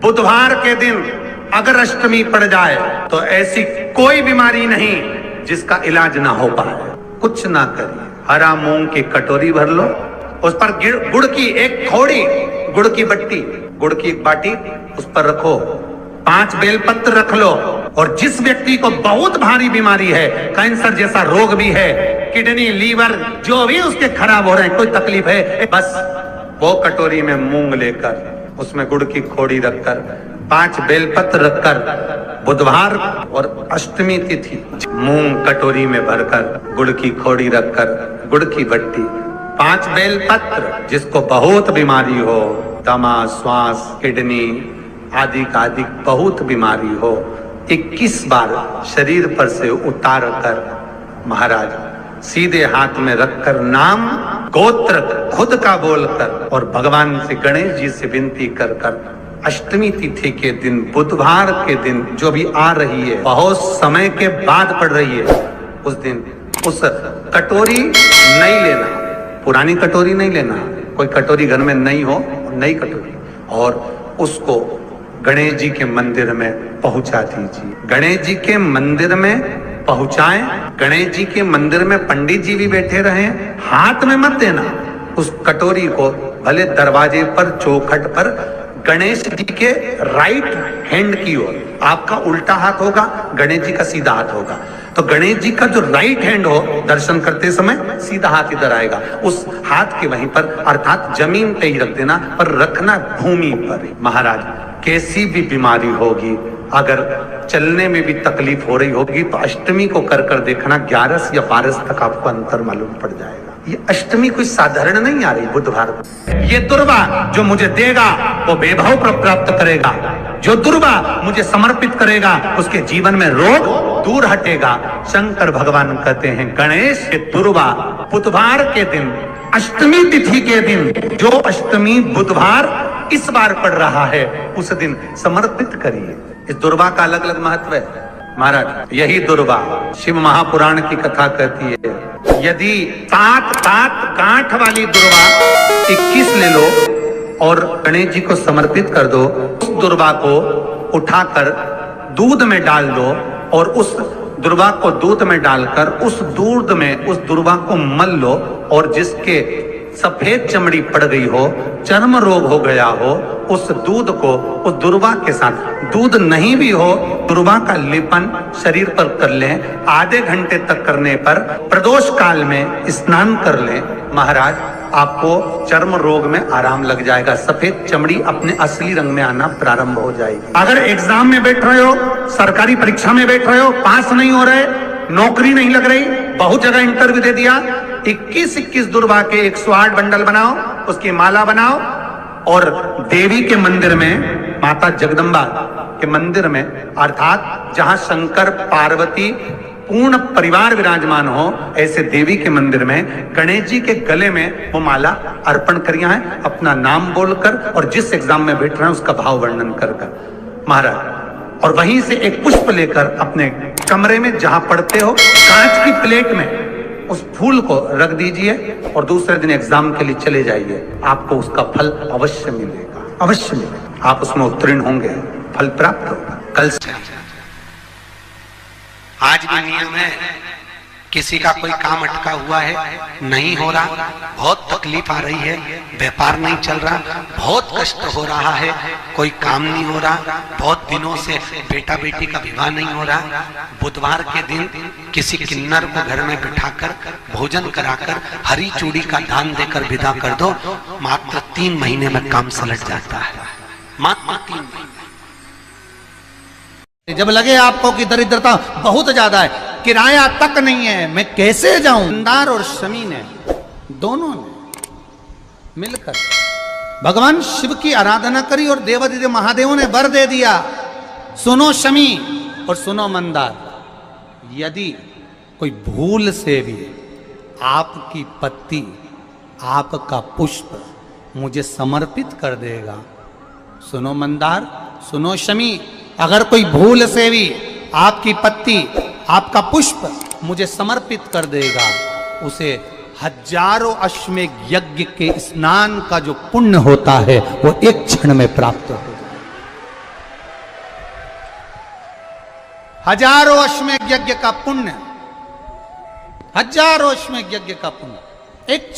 बुधवार के दिन अगर अष्टमी पड़ जाए तो ऐसी कोई बीमारी नहीं जिसका इलाज ना हो पाए। कुछ ना करिए, हरा मूंग की कटोरी भर लो, उस पर गुड़ की एक थोड़ी गुड़ की बट्टी, गुड़ की एक बाटी उस पर रखो, 5 बेलपत्र रख लो, और जिस व्यक्ति को बहुत भारी बीमारी है, कैंसर जैसा रोग भी है, किडनी लीवर जो भी उसके खराब हो रहे हैं, कोई तकलीफ है, बस वो कटोरी में मूंग लेकर उसमें गुड़ की खोड़ी रखकर 5 बेलपत्र रखकर बुधवार और अष्टमी तिथि मूंग कटोरी में भरकर गुड़ की खोड़ी रखकर गुड़ की बट्टी 5 बेलपत्र, जिसको बहुत बीमारी हो, दमा, श्वास, किडनी आदि का आदि बहुत बीमारी हो, 21 बार शरीर पर से उतार कर महाराज सीधे हाथ में रखकर नाम गोत्र खुद का बोलकर और भगवान से गणेश जी से विनती कर कर अष्टमी तिथि के दिन बुधवार के दिन जो भी आ रही है, बहुत समय के बाद पड़ रही है, उस दिन उस कटोरी नहीं लेना, पुरानी कटोरी नहीं लेना, कोई कटोरी घर में नहीं हो, नई कटोरी, और उसको गणेश जी के मंदिर में पहुंचा दीजिए। गणेश जी के मंदिर में पहुंचाएं, गणेश जी के मंदिर में पंडित जी भी बैठे रहे, हाथ में मत देना उस कटोरी को, भले दरवाजे पर चौखट पर गणेश जी के राइट हैंड की ओर, आपका उल्टा हाथ होगा, गणेश जी का सीधा हाथ होगा, तो गणेश जी का जो राइट हैंड हो दर्शन करते समय सीधा हाथ इधर आएगा, उस हाथ के वहीं पर अर्थात जमीन पे ही रख देना, पर रखना भूमि पर। महाराज कैसी भी बीमारी होगी, अगर चलने में भी तकलीफ हो रही होगी तो अष्टमी को कर कर देखना, 11 या 12 तक आपको अंतर मालूम पड़ जाएगा। ये अष्टमी कोई साधारण नहीं आ रही बुधवार को। ये दुर्वा जो मुझे देगा वो वैभव प्राप्त करेगा, जो दुर्वा मुझे समर्पित करेगा उसके जीवन में रोग दूर हटेगा। शंकर भगवान कहते हैं गणेश ये दुर्वा बुधवार के दिन अष्टमी तिथि के दिन, जो अष्टमी बुधवार इस बार पड़ रहा है उस दिन समर्पित करिए। इस दुर्वा का अलग अलग महत्व है महाराज। यही दुर्वा शिव महापुराण की कथा कहती है, यदि 7 गांठ वाली दुर्वा 21 ले लो और गणेश जी को समर्पित कर दो, उस दुर्वा को उठाकर दूध में डाल दो और उस दुर्वा को दूध में डालकर उस दूध में उस दुर्वा को मल लो, और जिसके सफेद चमड़ी पड़ गई हो, चर्म रोग हो गया हो, उस दूध को उस दुर्वा के साथ, दूध नहीं भी हो, दुर्वा का लेपन शरीर पर कर लें, आधे घंटे तक करने पर प्रदोष काल में स्नान कर लें, महाराज आपको चर्म रोग में आराम लग जाएगा, सफेद चमड़ी अपने असली रंग में आना प्रारंभ हो जाएगी। अगर एग्जाम में बैठ रहे हो, सरकारी परीक्षा में बैठ रहे हो, पास नहीं हो रहे, नौकरी नहीं लग रही, बहुत जगह इंटरव्यू दे दिया, 21 दुर्वा के 108 बंडल बनाओ, उसकी माला बनाओ और देवी के मंदिर में, माता जगदम्बा के मंदिर में, अर्थात जहां शंकर पार्वती पूर्ण परिवार विराजमान हो, ऐसे देवी के मंदिर में गणेश जी के गले में वो माला अर्पण करिया है, अपना नाम बोलकर और जिस एग्जाम में बैठ रहे हैं उसका भाव वर्णन कर महाराज, और वहीं से एक पुष्प लेकर अपने कमरे में जहां पढ़ते हो कांच की प्लेट में उस फूल को रख दीजिए और दूसरे दिन एग्जाम के लिए चले जाइए, आपको उसका फल अवश्य मिलेगा, अवश्य मिलेगा, आप उसमें उत्तीर्ण होंगे, फल प्राप्त होगा। कल से आज भी नियम है, किसी का कोई काम अटका हुआ है, नहीं हो रहा, बहुत तकलीफ आ रही है, व्यापार नहीं चल रहा, बहुत कष्ट हो रहा है, कोई काम नहीं हो रहा, बहुत दिनों से बेटा बेटी का विवाह नहीं हो रहा, बुधवार के दिन किसी किन्नर को घर में बिठाकर भोजन कराकर हरी चूड़ी का दान देकर विदा कर दो, मात्र 3 महीने में काम सलट जाता है, मात्र 3 महीने। जब लगे आपको कि दरिद्रता बहुत ज्यादा है, किराया तक नहीं है, मैं कैसे जाऊं, मंदार और शमी ने दोनों ने मिलकर भगवान शिव की आराधना करी और देवादिदेव महादेवों ने वर दे दिया, सुनो शमी और सुनो मंदार, यदि कोई भूल से भी आपकी पत्ती, आपका पुष्प मुझे समर्पित कर देगा, सुनो मंदार, सुनो शमी, अगर कोई भूल से भी आपकी पत्ती, आपका पुष्प मुझे समर्पित कर देगा, उसे हजारों अश्वमेघ यज्ञ के स्नान का जो पुण्य होता है वो एक क्षण में प्राप्त हो जाए। हजारों अश्वमेध यज्ञ का पुण्य, हजारों अश्वमेध यज्ञ का पुण्य एक